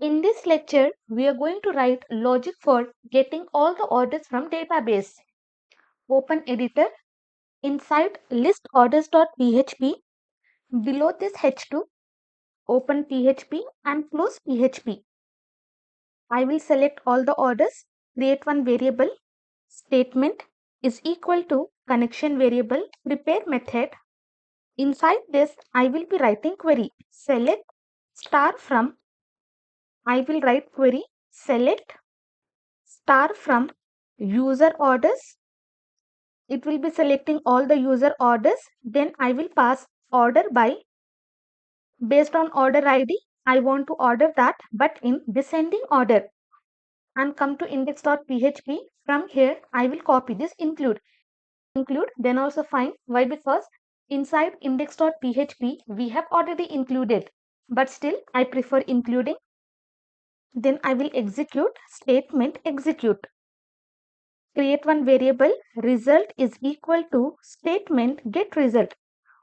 In this lecture, we are going to write logic for getting all the orders from database. Open editor. Inside list orders.php. Below this h2, open PHP and close PHP. I will select all the orders, create one variable, statement is equal to connection variable, prepare method. Inside this, I will be writing query, select star from. I will write query, select star from user orders. It will be selecting all the user orders. Then I will pass order by. Based on order ID, I want to order that but in descending order. And come to index.php. From here, I will copy this include. Then also fine. Why? Because inside index.php, we have already included. But still, I prefer including. Then I will execute statement execute. Create one variable, result is equal to statement get result.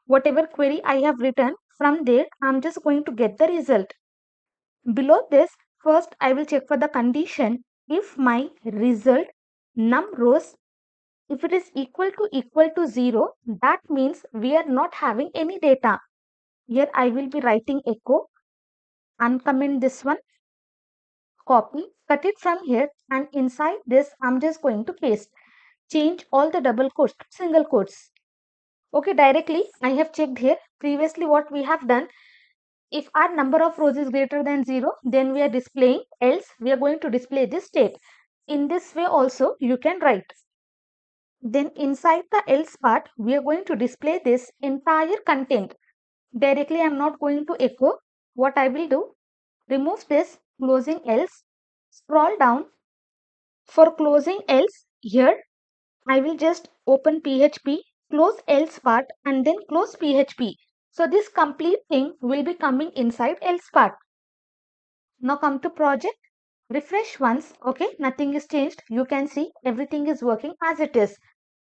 Whatever query I have written, from there I'm just going to get the result. Below this, first I will check for the condition. If my result num rows, if it is equal to 0, that means we are not having any data. Here I will be writing echo, uncomment this one, copy, cut it from here, and inside this I'm just going to paste. Change all the double quotes to single quotes. Okay, directly I have checked here. Previously what we have done, if our number of rows is greater than 0, then we are displaying, else we are going to display this state. In this way also you can write. Then inside the else part, we are going to display this entire content. Directly I am not going to echo. What I will do, remove this closing else, scroll down. For closing else, here I will just open PHP, close else part and then close PHP. So this complete thing will be coming inside else part. Now come to project, refresh once. Okay, nothing is changed. You can see everything is working as it is.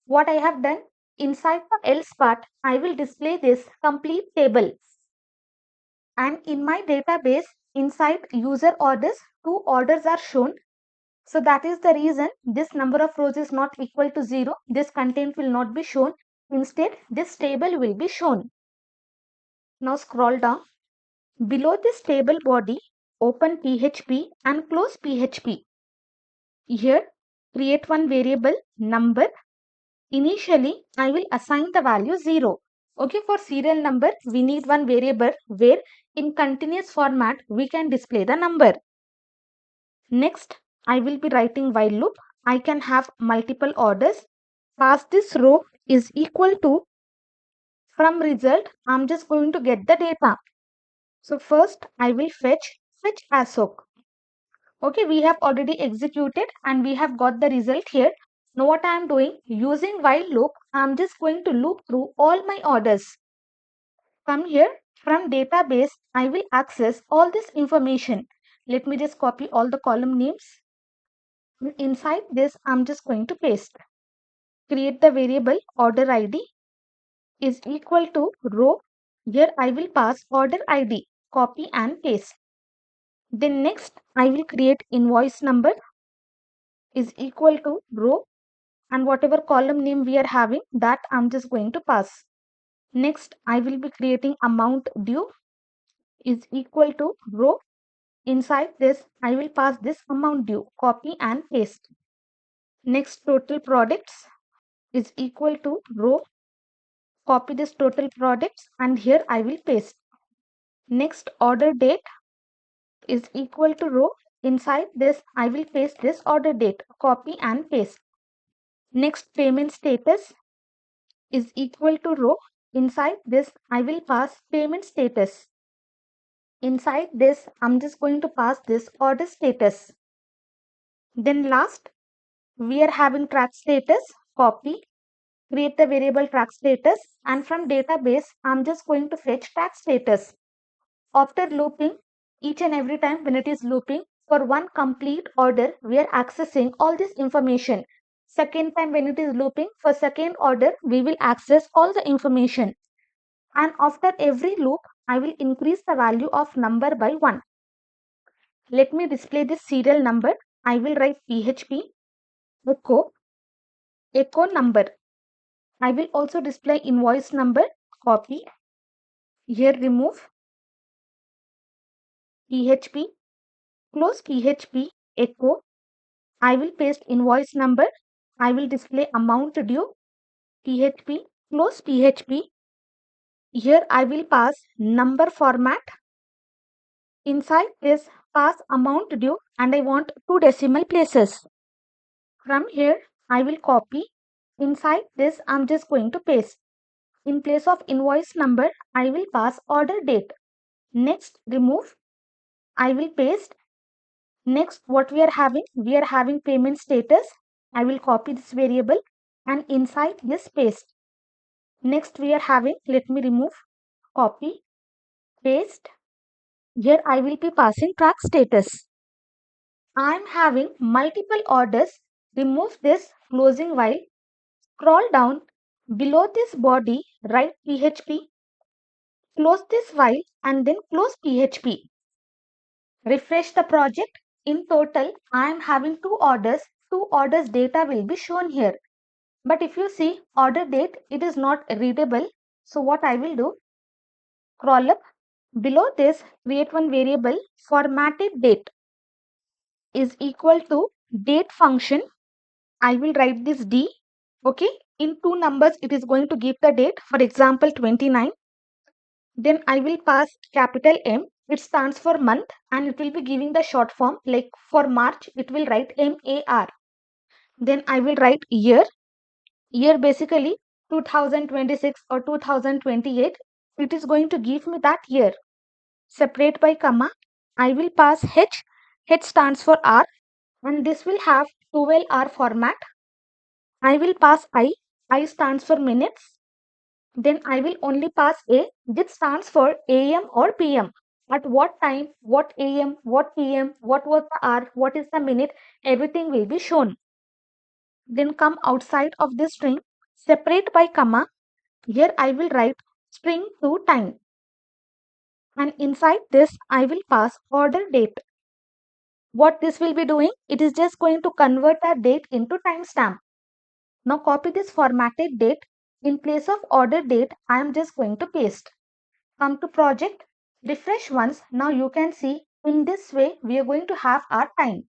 What I have done, inside the else part, I will display this complete table. And in my database, inside user orders, 2 orders are shown. So that is the reason this number of rows is not equal to 0. This content will not be shown. Instead, this table will be shown. Now scroll down. Below this table body, open PHP and close PHP. Here, create one variable number. Initially, I will assign the value 0. Okay, for serial number, we need one variable where in continuous format, we can display the number. Next, I will be writing while loop. I can have multiple orders. Pass this row is equal to, from result, I'm just going to get the data. So first, I will fetch ASOC. Okay, we have already executed and we have got the result here. Now what I am doing, using while loop, I am just going to loop through all my orders. Come here, from database, I will access all this information. Let me just copy all the column names. Inside this, I'm just going to paste. Create the variable order ID is equal to row. Here I will pass order ID, copy and paste. Then next, I will create invoice number is equal to row, and whatever column name we are having, that I'm just going to pass. Next, I will be creating amount due is equal to row. Inside this, I will pass this amount due, copy and paste. Next, total products is equal to row. Copy this total products and here I will paste. Next, order date is equal to row. Inside this, I will paste this order date, copy and paste. Next, payment status is equal to row. Inside this, I will pass payment status. Inside this, I'm just going to pass this order status. Then last, we are having track status, copy, create the variable track status, and from database, I'm just going to fetch track status. After looping, each and every time when it is looping, for one complete order, we are accessing all this information. Second time when it is looping, for second order, we will access all the information. And after every loop, I will increase the value of number by 1. let me display this serial number. I will write PHP echo number. I will also display invoice number, copy. Here remove PHP, close PHP echo. I will paste invoice number. I will display amount due, PHP, close PHP. Here I will pass number format. Inside this pass amount due and I want 2 decimal places. From here I will copy. Inside this I'm just going to paste. In place of invoice number I will pass order date. Next remove. I will paste. Next what we are having? We are having payment status. I will copy this variable and inside this paste. Next we are having, let me remove, copy, paste. Here I will be passing track status. I am having multiple orders. Remove this closing while. Scroll down below this body, write PHP, close this while and then close PHP. Refresh the project. In total, I am having 2 orders. 2 orders data will be shown here. But if you see order date, it is not readable. So what I will do, scroll up. Below this, create one variable formatted date is equal to date function. I will write this D. Okay. In 2 numbers, it is going to give the date. For example, 29. Then I will pass capital M. It stands for month and it will be giving the short form. Like for March, it will write MAR. Then I will write year. Year basically 2026 or 2028. It is going to give me that year. Separate by comma. I will pass H. H stands for R and this will have 12R format. I will pass I. I stands for minutes. Then I will only pass A, which stands for AM or PM. At what time, what AM, what PM, what was the hour, what is the minute, everything will be shown. Then come outside of this string, separate by comma. Here I will write string to time. And inside this, I will pass order date. What this will be doing? It is just going to convert that date into timestamp. Now copy this formatted date. In place of order date, I am just going to paste. Come to project, refresh once. Now you can see in this way we are going to have our time.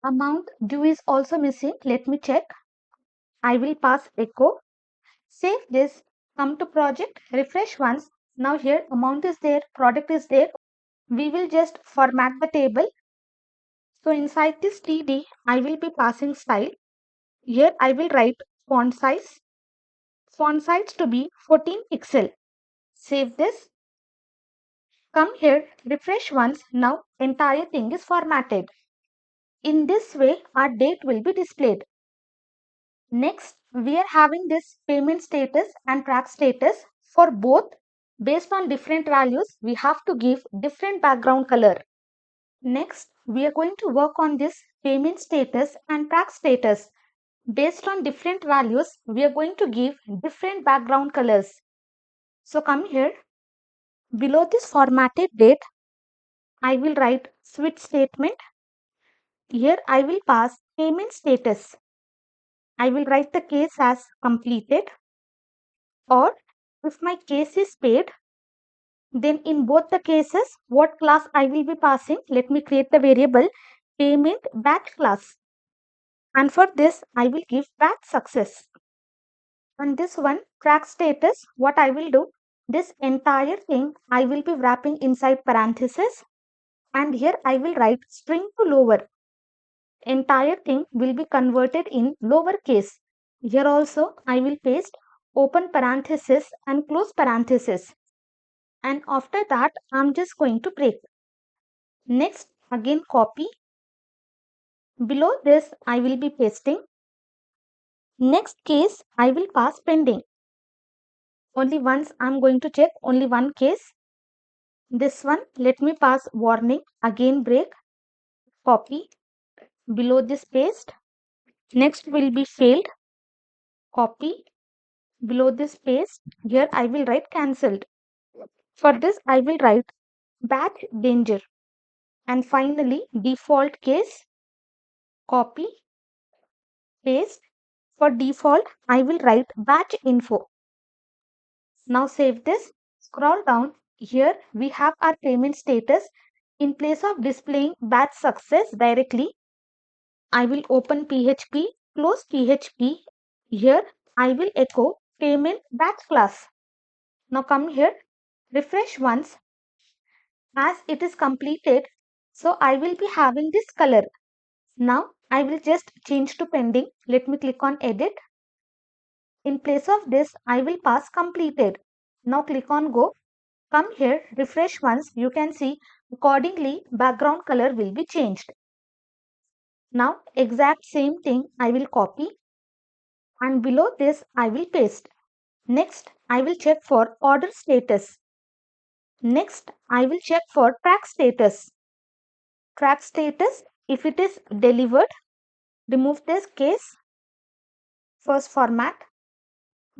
Amount due is also missing. Let me check. I will pass echo. Save this. Come to project, refresh once. Now here amount is there, product is there. We will just format the table. So inside this TD, I will be passing style. Here I will write font size. Font size to be 14 pixel. Save this. Come here, refresh once. Now entire thing is formatted. In this way, our date will be displayed. Next, we are having this payment status and track status for both. Based on different values, we have to give different background color. Next, we are going to work on this payment status and track status. Based on different values, we are going to give different background colors. So come here. Below this formatted date, I will write switch statement. Here I will pass payment status. I will write the case as completed, or if my case is paid, then in both the cases, what class I will be passing? Let me create the variable payment batch class. And for this, I will give batch success. And this one, track status, what I will do? This entire thing I will be wrapping inside parenthesis. And here I will write string to lower. Entire thing will be converted in lowercase. Here also I will paste open parenthesis and close parenthesis. And after that I'm just going to break. Next again copy. Below this I will be pasting. Next case I will pass pending. Only once I'm going to check only one case. This one let me pass warning. Again break. Copy. Below this paste. Next will be failed. Copy. Below this paste. Here I will write cancelled. For this I will write batch danger. And finally, default case, copy, paste. For default, I will write batch info. Now save this. Scroll down. Here we have our payment status. In place of displaying batch success directly, I will open PHP, close PHP. Here I will echo payment batch class. Now come here, refresh once as it is completed. So I will be having this color. Now I will just change to pending. Let me click on edit. In place of this, I will pass completed. Now click on go. Come here, refresh once. You can see accordingly background color will be changed. Now exact same thing I will copy and below this I will paste. Next I will check for order status. Next I will check for track status. Track status, if it is delivered, remove this case. First format,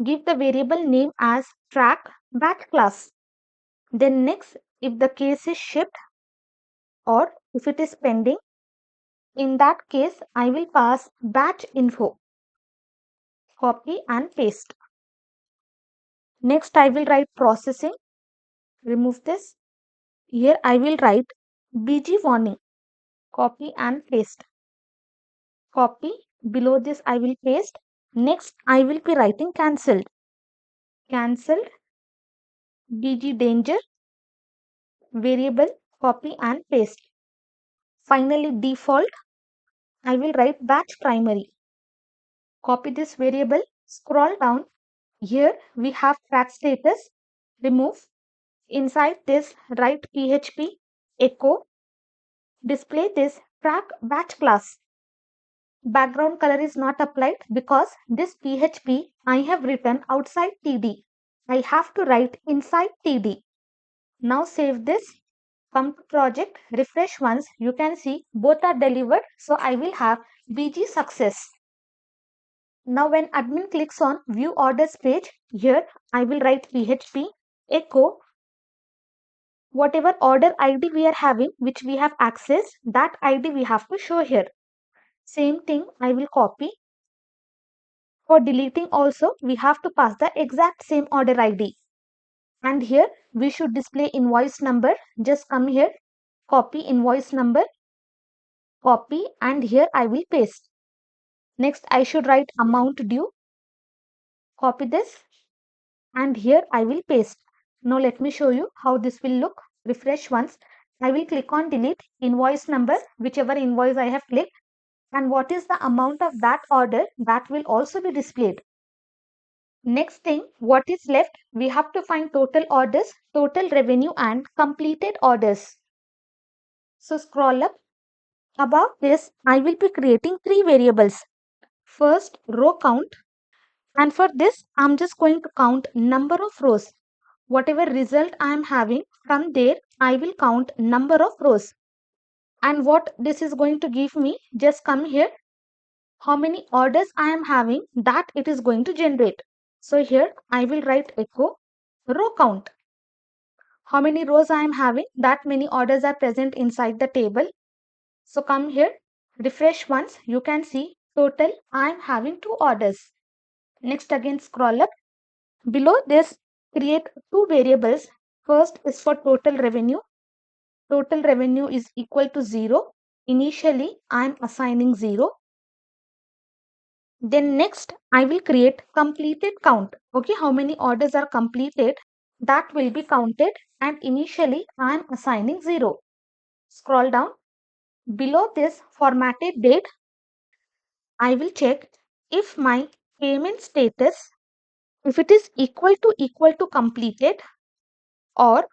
give the variable name as track batch class. Then next, if the case is shipped or if it is pending, in that case I will pass batch info. Copy and paste. Next I will write processing. Remove this. Here I will write BG warning. Copy and paste. Copy. Below this I will paste. Next I will be writing cancelled. Cancelled. BG danger. Variable. Copy and paste. Finally default. I will write batch primary. Copy this variable. Scroll down. Here we have track status. Remove. Inside this write PHP echo. Display this track batch class. Background color is not applied because this PHP I have written outside TD. I have to write inside TD. Now save this. Come to project, refresh once. You can see both are delivered. So I will have BG success. Now when admin clicks on view orders page, here I will write PHP echo whatever order ID we are having, which we have accessed, that ID we have to show here. Same thing I will copy. For deleting also, we have to pass the exact same order ID. And here we should display invoice number. Just come here, copy invoice number, copy, and here I will paste. Next, I should write amount due. Copy this, and here I will paste. Now let me show you how this will look. Refresh once. I will click on delete invoice number, whichever invoice I have clicked, and what is the amount of that order, that will also be displayed. Next thing, what is left? We have to find total orders, total revenue, and completed orders. So scroll up. Above this, I will be creating three variables. First, row count. And for this, I'm just going to count number of rows. Whatever result I am having, from there, I will count number of rows. And what this is going to give me, just come here. How many orders I am having, that it is going to generate. So here I will write echo row count. How many rows I am having, that many orders are present inside the table. So come here, refresh once, you can see total I am having 2 orders. Next again scroll up. Below this, create 2 variables. First is for total revenue. Total revenue is equal to 0. Initially I am assigning 0. Then next I will create completed count. Okay, how many orders are completed, that will be counted, and initially I am assigning 0. Scroll down. Below this formatted date, I will check if my payment status, if it is equal to completed, or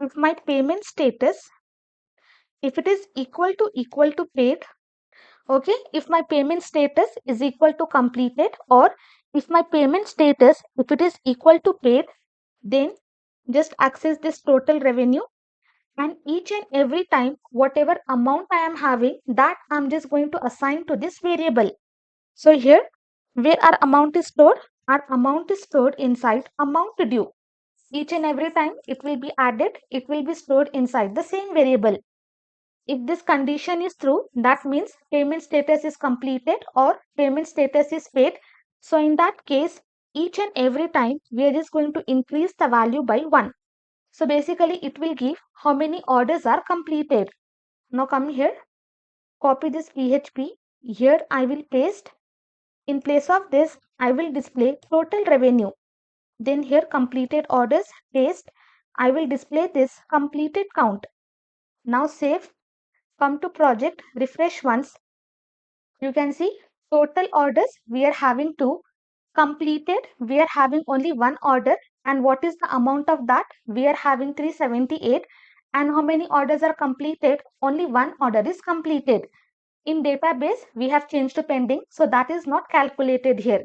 if my payment status, if it is equal to paid. Okay, if my payment status is equal to completed, or if my payment status, if it is equal to paid, then just access this total revenue, and each and every time whatever amount I am having, that I'm just going to assign to this variable. So here where our amount is stored, our amount is stored inside amount due. Each and every time it will be added, it will be stored inside the same variable. If this condition is true, that means payment status is completed or payment status is paid. So in that case, each and every time we are just going to increase the value by 1. So basically it will give how many orders are completed. Now come here, copy this PHP. Here I will paste. In place of this, I will display total revenue. Then here completed orders, paste. I will display this completed count. Now save, come to project, refresh once. You can see total orders we are having 2. Completed we are having only 1 order. And what is the amount of that? We are having 378. And how many orders are completed? Only 1 order is completed. In database, we have changed to pending, so that is not calculated here.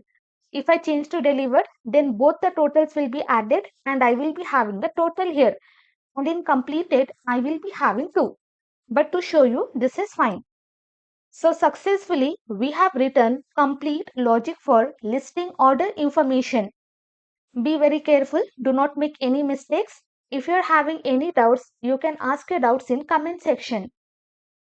If I change to delivered, then both the totals will be added and I will be having the total here. And in completed, I will be having 2. But to show you, this is fine. So successfully, we have written complete logic for listing order information. Be very careful. Do not make any mistakes. If you are having any doubts, you can ask your doubts in comment section.